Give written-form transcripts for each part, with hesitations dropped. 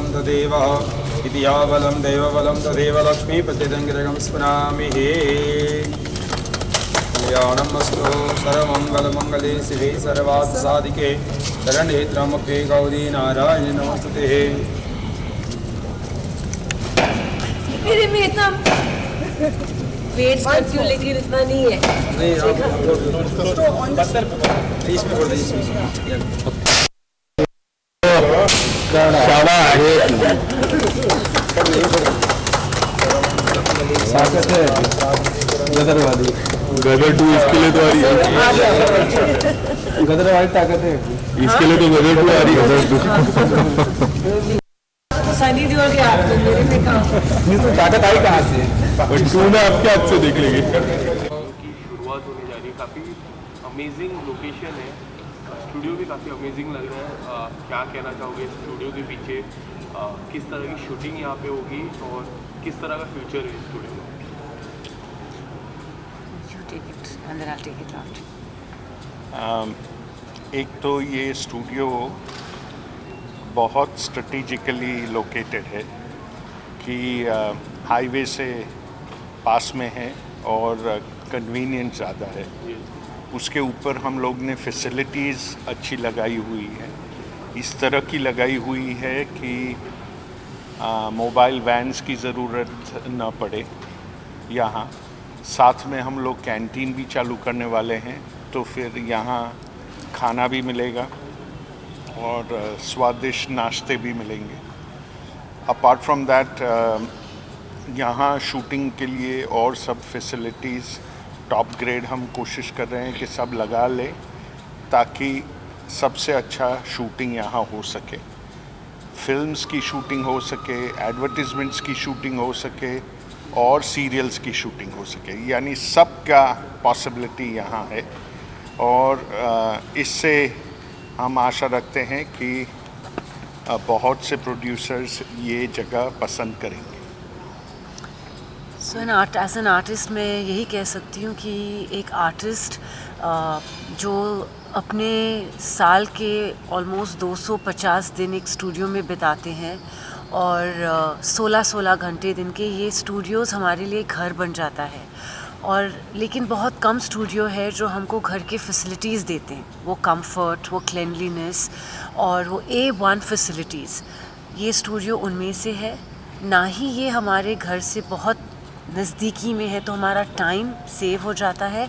बलं तदेव इति या बलं दैवबलं तदेव लक्ष्मीपतिदङ्गिरगं स्मरामि हे कल्याणमस्तु सर्वमङ्गलमङ्गले शिवे सर्वार्थसाधिके शरण्ये त्र्यम्बके गौरी नारायणि नमोस्तुते। मेरे में इतना वेट करती हूँ लेकिन इतना नहीं है। नहीं इसमें बोल दीजिए गदरवादी गदर 2 इसके लिए तो आ रही है, गदरवादी ताकत है इसके लिए तो गदर 2 आ रही है। सनी देओल के हाथ में, मेरे में कहाँ? ताकत आई कहाँ से? और 2 में आपके हाथ से देख लेंगे। की शुरुआत होने जा रही है। काफ़ी अमेजिंग लोकेशन है, स्टूडियो भी काफ़ी अमेजिंग लग रहा है। क्या कहना चाहोगे स्टूडियो के पीछे, किस तरह की शूटिंग यहाँ पे होगी और किस तरह का फ्यूचर है स्टूडियो में? You take it and then I'll take it out. एक तो ये स्टूडियो बहुत स्ट्रेटेजिकली लोकेटेड है कि हाईवे से पास में है और कन्वीनियंस ज़्यादा है। उसके ऊपर हम लोग ने फैसिलिटीज़ अच्छी लगाई हुई है, इस तरह की लगाई हुई है कि मोबाइल वैन्स की ज़रूरत न पड़े। यहाँ साथ में हम लोग कैंटीन भी चालू करने वाले हैं, तो फिर यहाँ खाना भी मिलेगा और स्वादिष्ट नाश्ते भी मिलेंगे। अपार्ट फ्रॉम दैट यहाँ शूटिंग के लिए और सब फैसिलिटीज़ टॉप ग्रेड हम कोशिश कर रहे हैं कि सब लगा लें ताकि सबसे अच्छा शूटिंग यहाँ हो सके, फिल्म्स की शूटिंग हो सके, एडवर्टीज़मेंट्स की शूटिंग हो सके और सीरियल्स की शूटिंग हो सके, यानी सब का पॉसिबिलिटी यहाँ है। और इससे हम आशा रखते हैं कि बहुत से प्रोड्यूसर्स ये जगह पसंद करेंगे। सो एज एन आर्टिस्ट मैं यही कह सकती हूँ कि एक आर्टिस्ट जो अपने साल के ऑलमोस्ट 250 दिन एक स्टूडियो में बिताते हैं और 16-16 घंटे दिन के, ये स्टूडियोज़ हमारे लिए घर बन जाता है। और लेकिन बहुत कम स्टूडियो है जो हमको घर के फैसिलिटीज़ देते हैं, वो कंफर्ट, वो क्लिनलीनेस और वो A1 फैसिलिटीज़। ये स्टूडियो उनमें से है। ना ही ये हमारे घर से बहुत नज़दीकी में है तो हमारा टाइम सेव हो जाता है,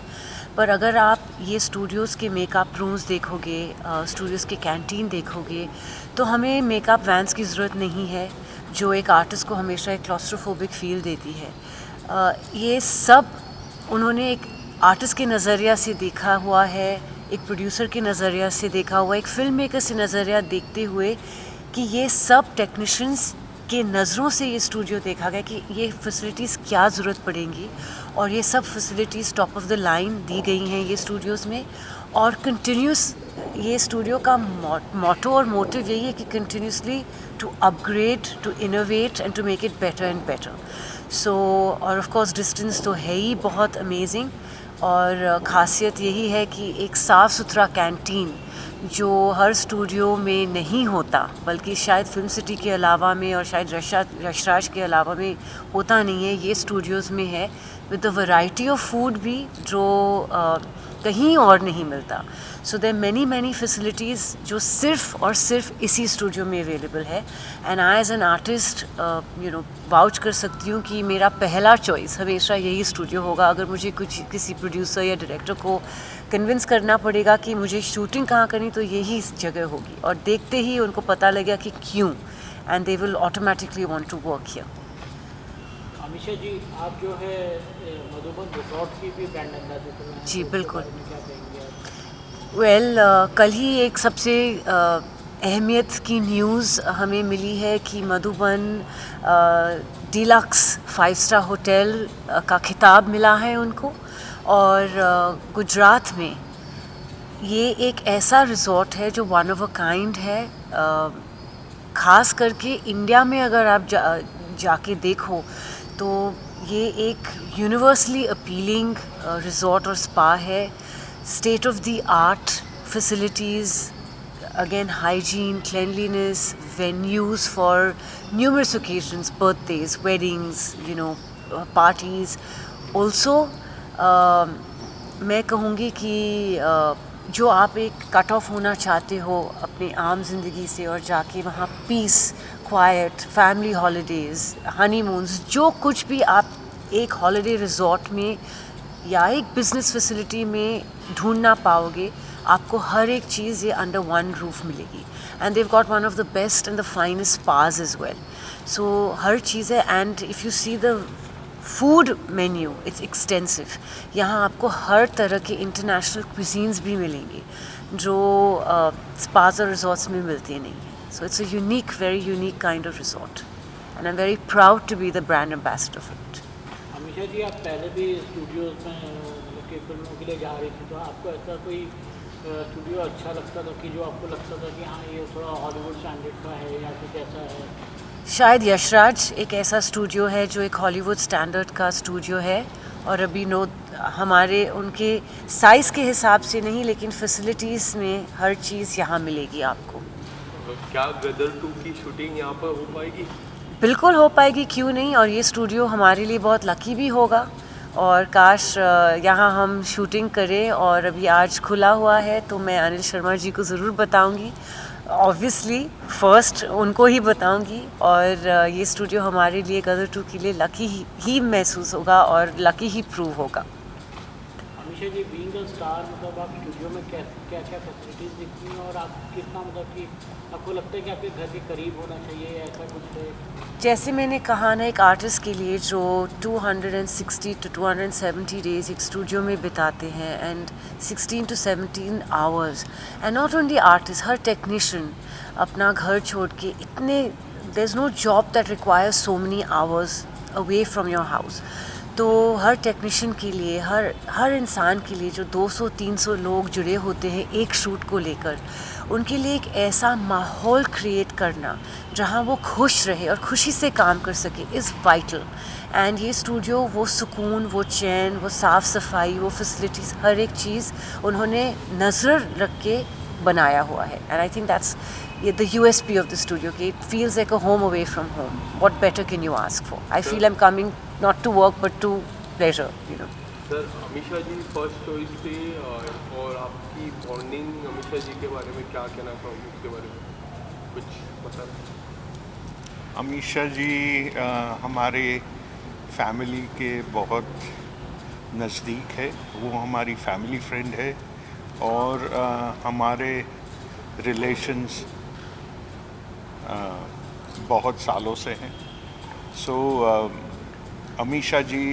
पर अगर आप ये स्टूडियोज़ के मेकअप रूम्स देखोगे, स्टूडियोज़ के कैंटीन देखोगे, तो हमें मेकअप वैन्स की ज़रूरत नहीं है जो एक आर्टिस्ट को हमेशा एक क्लॉस्ट्रोफोबिक फील देती है। ये सब उन्होंने एक आर्टिस्ट के नज़रिया से देखा हुआ है, एक प्रोड्यूसर के नज़रिया से देखा हुआ, एक फ़िल्म मेकर से नज़रिया देखते हुए कि ये सब टेक्नीशियंस के नज़रों से ये स्टूडियो देखा गया कि ये फैसिलिटीज़ क्या ज़रूरत पड़ेंगी, और ये सब facilities top of the line दी गई हैं ये स्टूडियोज़ में। और कंटिन्यूस ये स्टूडियो का मोटो और मोटिव यही है कि continuously to upgrade, to innovate and to make it better and better. So और ऑफ कोर्स डिस्टेंस तो है ही बहुत अमेजिंग, और ख़ासियत यही है कि एक साफ़ सुथरा कैंटीन जो हर स्टूडियो में नहीं होता, बल्कि शायद फिल्म सिटी के अलावा में और शायद यशराज के अलावा में होता नहीं है, ये स्टूडियोज़ में है, with the variety of food भी जो कहीं और नहीं मिलता। सो देयर मैनी फैसिलिटीज़ जो सिर्फ़ और सिर्फ इसी स्टूडियो में अवेलेबल है। And I as an artist vouch कर सकती हूँ कि मेरा पहला चॉइस हमेशा यही स्टूडियो होगा। अगर मुझे किसी प्रोड्यूसर या डायरेक्टर को कन्विंस करना पड़ेगा कि मुझे शूटिंग कहाँ करनी, तो यही जगह होगी, और देखते ही उनको पता लगेगा कि क्यों, and they will automatically want to work here. Ameesha ji, आप जो है मधुबन रिसोर्ट की भी ब्रांड एम्बेसडर हैं। जी बिल्कुल। क्या कहेंगे आप? वेल, कल ही एक सबसे अहमियत की न्यूज़ हमें मिली है कि मधुबन डिलक्स 5 स्टार होटल का खिताब मिला है उनको, और गुजरात में ये एक ऐसा रिसोर्ट है जो वन ऑफ अ काइंड है। ख़ास करके इंडिया में अगर आप जाके देखो तो ये एक यूनिवर्सली अपीलिंग रिसोर्ट और स्पा है। State of the art facilities, again hygiene, cleanliness, venues for numerous occasions, birthdays, weddings, parties. Also, मैं कहूँगी कि जो आप एक कट ऑफ होना चाहते हो अपनी आम जिंदगी से और जाके वहाँ पीस, क्वाइट, फैमिली हॉलीडेज़, हनीमून्स, जो कुछ भी आप एक हॉलीडे रिजॉर्ट में या एक बिजनेस फैसिलिटी में ढूंढ ना पाओगे, आपको हर एक चीज़ ये अंडर वन रूफ मिलेगी. And they've got one of the best and the finest spas as well. So हर चीज़ है. And if you see the food menu, it's extensive. यहाँ आपको हर तरह के इंटरनेशनल क्विजीन्स भी मिलेंगे जो स्पाज और रिजॉर्ट्स में मिलते नहीं हैं. So it's a unique, very unique kind of resort and I am very proud to be the brand ambassador for it. Ameesha ji, आप पहले भी स्टूडियोज़ में के फिल्मों के लिए जा रही थी, तो आपको ऐसा कोई स्टूडियो अच्छा लगता था कि जो आपको लगता था कि हाँ ये थोड़ा हॉलीवुड स्टैंडर्ड का है या कुछ ऐसा है? शायद यशराज एक ऐसा स्टूडियो है जो एक हॉलीवुड स्टैंडर्ड का स्टूडियो है. और अभी हमारे उनके साइज़ के हिसाब से नहीं, लेकिन फैसिलिटीज़ में हर चीज़ यहाँ मिलेगी आपको. क्या गदर 2 की शूटिंग यहाँ पर हो पाएगी? बिल्कुल हो पाएगी, क्यों नहीं. और ये स्टूडियो हमारे लिए बहुत लकी भी होगा और काश यहाँ हम शूटिंग करें. और अभी आज खुला हुआ है तो मैं अनिल शर्मा जी को ज़रूर बताऊंगी. ऑब्वियसली फर्स्ट उनको ही बताऊंगी. और ये स्टूडियो हमारे लिए गदर 2 के लिए लकी ही महसूस होगा और लकी ही प्रूव होगा. अमीषा जी, बीइंग अ स्टार, मतलब आप स्टूडियो में क्या क्या फैसिलिटीज़ दिखती हैं और आप कितना, मतलब कि आपको लगता है कि आपके घर के करीब होना चाहिए, ऐसा कुछ है? जैसे मैंने कहा ना, एक आर्टिस्ट के लिए जो 260 to 270 डेज़ एक स्टूडियो में बिताते हैं and 16 to 17 hours, and not only artist, हर टेक्नीशियन अपना घर छोड़ के इतने, there is no job that requires so many hours away from your house. तो हर टेक्नीशियन के लिए, हर इंसान के लिए जो 200-300 लोग जुड़े होते हैं एक शूट को लेकर, उनके लिए एक ऐसा माहौल क्रिएट करना जहां वो खुश रहे और खुशी से काम कर सके इज़ वाइटल. एंड ये स्टूडियो वो सुकून, वो चैन, वो साफ़ सफाई, वो फैसिलिटीज़, हर एक चीज़ उन्होंने नज़र रख के बनाया हुआ है. And I think that's the USP of the studio. It feels like a home away from home. What better can you ask for? I feel I'm coming not to work but to pleasure, sir, Amisha ji first choice थे और आपकी bonding Amisha जी के बारे में क्या कहना चाहोगे, उसके बारे में कुछ बता? अमीषा जी हमारे फैमिली के बहुत नज़दीक है. वो हमारी फैमिली फ्रेंड है और हमारे रिलेशंस बहुत सालों से हैं. सो अमीषा जी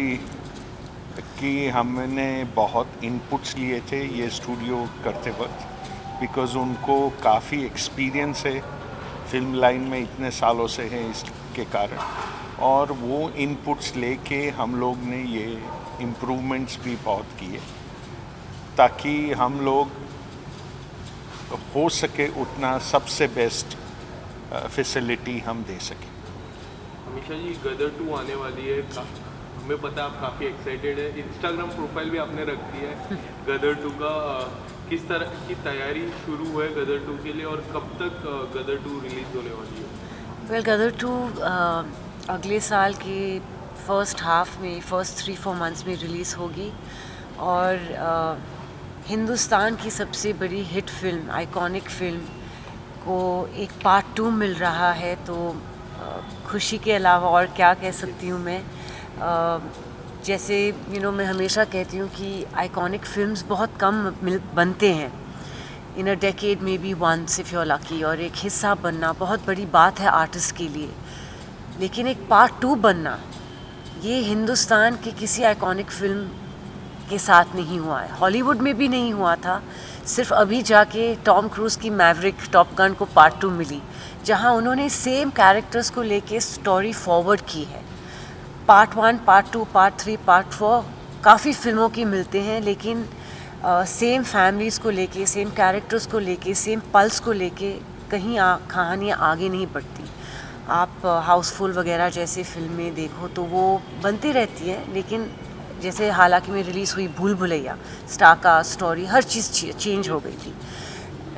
की हमने बहुत इनपुट्स लिए थे ये स्टूडियो करते वक्त, बिकॉज़ उनको काफ़ी एक्सपीरियंस है फिल्म लाइन में, इतने सालों से है इसके कारण. और वो इनपुट्स लेके हम लोग ने ये इम्प्रूवमेंट्स भी बहुत किए ताकि हम लोग हो सके उतना सबसे बेस्ट फैसिलिटी हम दे सकें. अमीषा जी, गदर 2 आने वाली है, हमें पता है आप काफ़ी एक्साइटेड है. इंस्टाग्राम प्रोफाइल भी आपने रख दिया है गदर 2 का. किस तरह की तैयारी शुरू है गदर 2 के लिए और कब तक गदर 2 रिलीज़ होने वाली है? वेल, गदर 2 अगले साल के फर्स्ट हाफ में, फर्स्ट 3-4 मंथ्स में रिलीज़ होगी. और हिंदुस्तान की सबसे बड़ी हिट फिल्म, आइकॉनिक फिल्म को एक पार्ट 2 मिल रहा है. तो खुशी के अलावा और क्या कह सकती हूँ मैं. जैसे मैं हमेशा कहती हूँ कि आइकॉनिक फिल्म्स बहुत कम बनते हैं, इन अ डेकेड में be once if you are lucky. और एक हिस्सा बनना बहुत बड़ी बात है आर्टिस्ट के लिए. लेकिन एक पार्ट 2 बनना, ये हिंदुस्तान की किसी आइकॉनिक फिल्म के साथ नहीं हुआ है, हॉलीवुड में भी नहीं हुआ था. सिर्फ अभी जाके टॉम क्रूज़ की मैवरिक, टॉप गन को पार्ट 2 मिली, जहां उन्होंने सेम कैरेक्टर्स को लेके स्टोरी फॉरवर्ड की है. पार्ट 1, पार्ट 2, पार्ट 3, पार्ट 4 काफ़ी फिल्मों की मिलते हैं, लेकिन सेम फैमिलीज़ को लेके, सेम कैरेक्टर्स को लेके, सेम पल्स को लेके कहीं कहानियाँ आगे नहीं बढ़ती. आप हाउसफुल वगैरह जैसे फिल्में देखो तो वो बनती रहती हैं, लेकिन जैसे हालांकि में रिलीज़ हुई भूल भुलैया, स्टार का स्टोरी, हर चीज़ चेंज हो गई थी.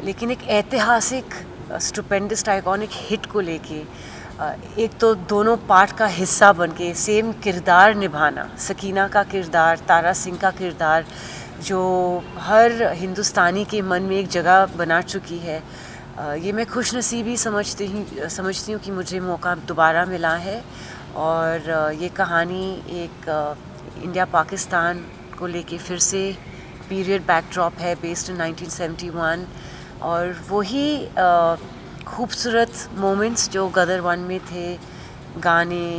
लेकिन एक ऐतिहासिक स्टुपेंडस आइकॉनिक हिट को लेके एक तो दोनों पार्ट का हिस्सा बन के सेम किरदार निभाना, सकीना का किरदार, तारा सिंह का किरदार जो हर हिंदुस्तानी के मन में एक जगह बना चुकी है, ये मैं खुशनसीबी समझती हूँ कि मुझे मौका दोबारा मिला है। और ये कहानी एक इंडिया पाकिस्तान को लेके फिर से पीरियड बैकड्रॉप है, बेस्ड इन 1971, और वही खूबसूरत मोमेंट्स जो गदर 1 में थे, गाने,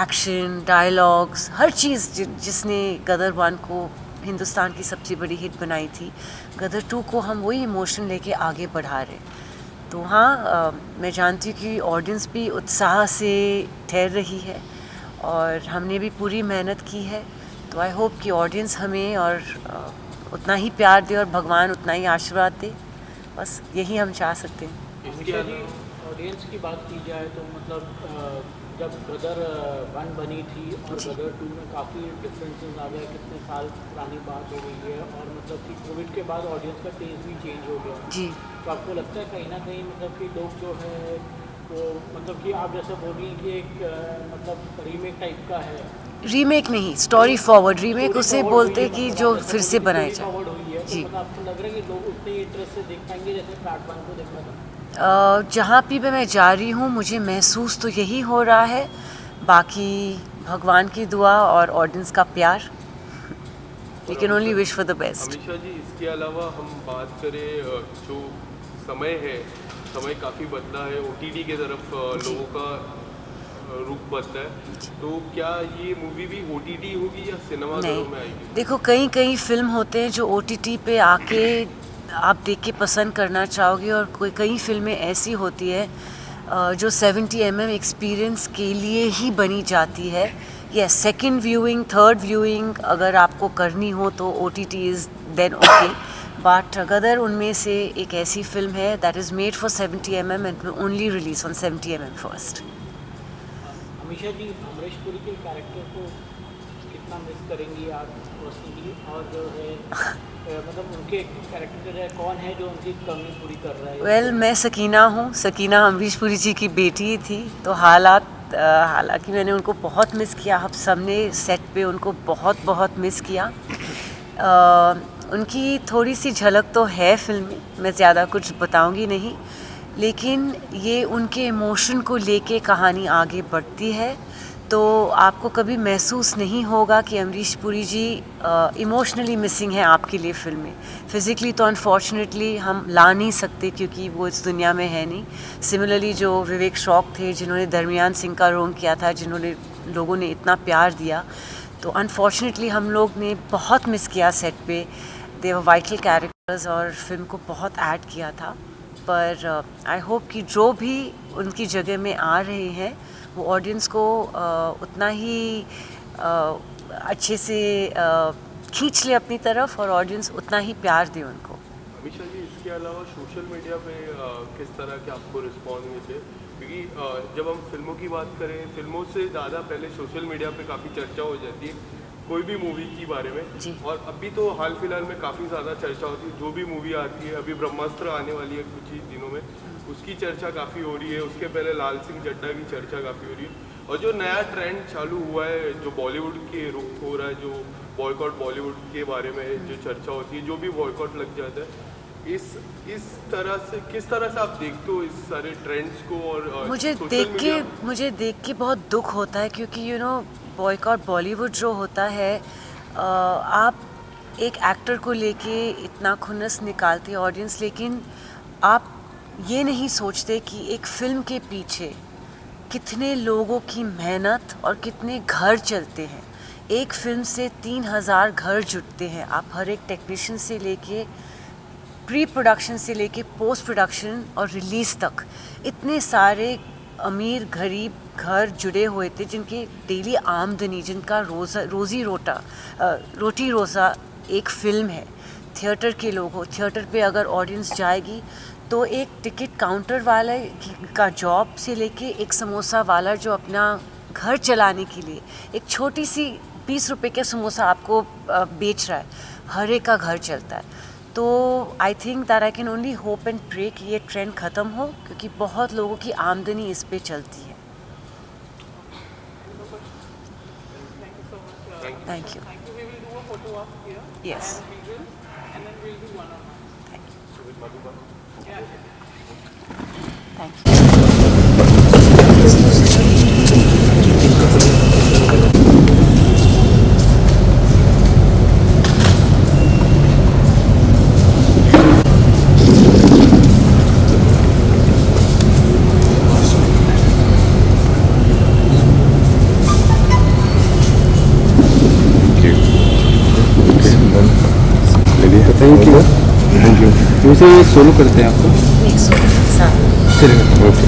एक्शन, डायलॉग्स, हर चीज़ जिसने गदर 1 को हिंदुस्तान की सबसे बड़ी हिट बनाई थी, गदर 2 को हम वही इमोशन लेके आगे बढ़ा रहे। तो हाँ, मैं जानती हूँ कि ऑडियंस भी उत्साह से ठहर रही है और हमने भी पूरी मेहनत की है। तो आई होप कि ऑडियंस हमें और उतना ही प्यार दे और भगवान उतना ही आशीर्वाद दे, बस यही हम चाह सकते हैं। अमीषा जी, ऑडियंस की बात की जाए तो मतलब जब गदर 1 बनी थी और गदर 2 में काफ़ी डिफरेंसेस आ गए, कितने साल पुरानी बात हो गई है, और मतलब कि कोविड के बाद ऑडियंस का टेस्ट भी चेंज हो गया जी। तो आपको लगता है कहीं ना कहीं मतलब कि लोग जो है तो मतलब कि आप जैसे बोल रही हैं कि एक मतलब रीमेक टाइप का है, रीमेक नहीं, स्टोरी फॉरवर्ड रीमेक उसे बोलते कि जो फिर से बनाए जाए। फॉरवर्ड हुई है, जी। तो मतलब आपको लग रहा है कि लोग उतने इंटरेस्ट से देख पाएंगे जैसे पार्ट 1 को देखा था? जहाँ भी मैं जा रही हूँ मुझे महसूस तो यही हो रहा है, बाकी भगवान की दुआ और ऑडियंस का प्यार। We can only wish for the best. Ameesha ji, इसके अलावा हम बात करें जो समय है, समय काफ़ी बदला है, OTT के तरफ लोगों का रुख बदला है, तो क्या ये मूवी भी OTT होगी या सिनेमा घरों में आएगी? नहीं, देखो कई फिल्म होते हैं जो OTT पे आके आप देख के पसंद करना चाहोगे, और कई फिल्में ऐसी होती है जो 70 mm एक्सपीरियंस के लिए ही बनी जाती है। या सेकंड व्यूइंग, थर्ड व्यूइंग अगर आपको करनी हो तो OTT is then okay, but Gadar उनमें से एक ऐसी फिल्म है that is made for 70 mm and only release on 70 mm first. Ameesha ji, Amrish Puri के कैरेक्टर को कितना मिस करेंगी आप पर्सनली, और जो है मतलब उनके कैरेक्टर जो है कौन है जो उनकी कमी पूरी कर रहा है? वेल, मैं सकीना हूँ। सकीना अमरीश पुरी जी की बेटी थी, तो हालांकि मैंने उनको बहुत मिस किया, हम सबने सेट पे उनको बहुत मिस किया। उनकी थोड़ी सी झलक तो है फिल्म में, मैं ज़्यादा कुछ बताऊंगी नहीं, लेकिन ये उनके इमोशन को लेके कहानी आगे बढ़ती है, तो आपको कभी महसूस नहीं होगा कि अमरीश पुरी जी इमोशनली मिसिंग है आपके लिए फिल्म में। फिज़िकली तो अनफॉर्चुनेटली हम ला नहीं सकते क्योंकि वो इस दुनिया में है नहीं। सिमिलरली जो विवेक शौक थे जिन्होंने दरमियान सिंह का रोल किया था, जिन्होंने लोगों ने इतना प्यार दिया, तो अनफॉर्चुनेटली हम लोग ने बहुत मिस किया सेट पे। दे वर वाइटल कैरेक्टर्स और फिल्म को बहुत ऐड किया था, पर आई होप कि जो भी उनकी जगह में आ रहे हैं वो ऑडियंस को उतना ही अच्छे से खींच ले अपनी तरफ, और ऑडियंस उतना ही प्यार दे उनको। अमीषा जी, इसके अलावा सोशल मीडिया पे किस तरह के आपको रिस्पॉन्स मिले? क्योंकि जब हम फिल्मों की बात करें, फिल्मों से ज़्यादा पहले सोशल मीडिया पे काफ़ी चर्चा हो जाती है कोई भी मूवी के बारे में जी। और अभी तो हाल फिलहाल में काफ़ी ज़्यादा चर्चा होती है, जो भी मूवी आती है, अभी ब्रह्मास्त्र आने वाली है कुछ ही दिनों में, उसकी चर्चा काफ़ी हो रही है, उसके पहले लाल सिंह चड्ढा की चर्चा काफ़ी हो रही है, और जो नया ट्रेंड चालू हुआ है जो बॉलीवुड के रुख हो रहा है, जो बॉयकॉट बॉलीवुड के बारे में जो चर्चा होती है, जो भी बॉयकॉट लग जाता है, इस तरह से किस तरह से आप देखते हो इस सारे ट्रेंड्स को? और मुझे देख के बहुत दुख होता है, क्योंकि बॉयकॉट बॉलीवुड जो होता है, आप एक एक्टर को लेके इतना खुन्नस निकालते हैं ऑडियंस, लेकिन आप ये नहीं सोचते कि एक फिल्म के पीछे कितने लोगों की मेहनत और कितने घर चलते हैं। एक फिल्म से 3000 घर जुटते हैं। आप हर एक टेक्नीशियन से लेके प्री प्रोडक्शन से लेके पोस्ट प्रोडक्शन और रिलीज़ तक इतने सारे अमीर गरीब घर जुड़े हुए थे, जिनकी डेली आमदनी, जिनका रोटी रोज़ा एक फ़िल्म है। थिएटर के लोग हो, थिएटर पे अगर ऑडियंस जाएगी तो एक टिकट काउंटर वाला का जॉब से लेके एक समोसा वाला जो अपना घर चलाने के लिए एक छोटी सी 20 रुपए का समोसा आपको बेच रहा है, हर एक का घर चलता है। तो I think that I can only hope and pray कि ये ट्रेंड ख़त्म हो, क्योंकि बहुत लोगों की आमदनी इस पे चलती है। Thank you. Yes, thank you. Thank you. वैसे सोलो करते हैं आपको? नेक्स्ट साथ चलिए ओके।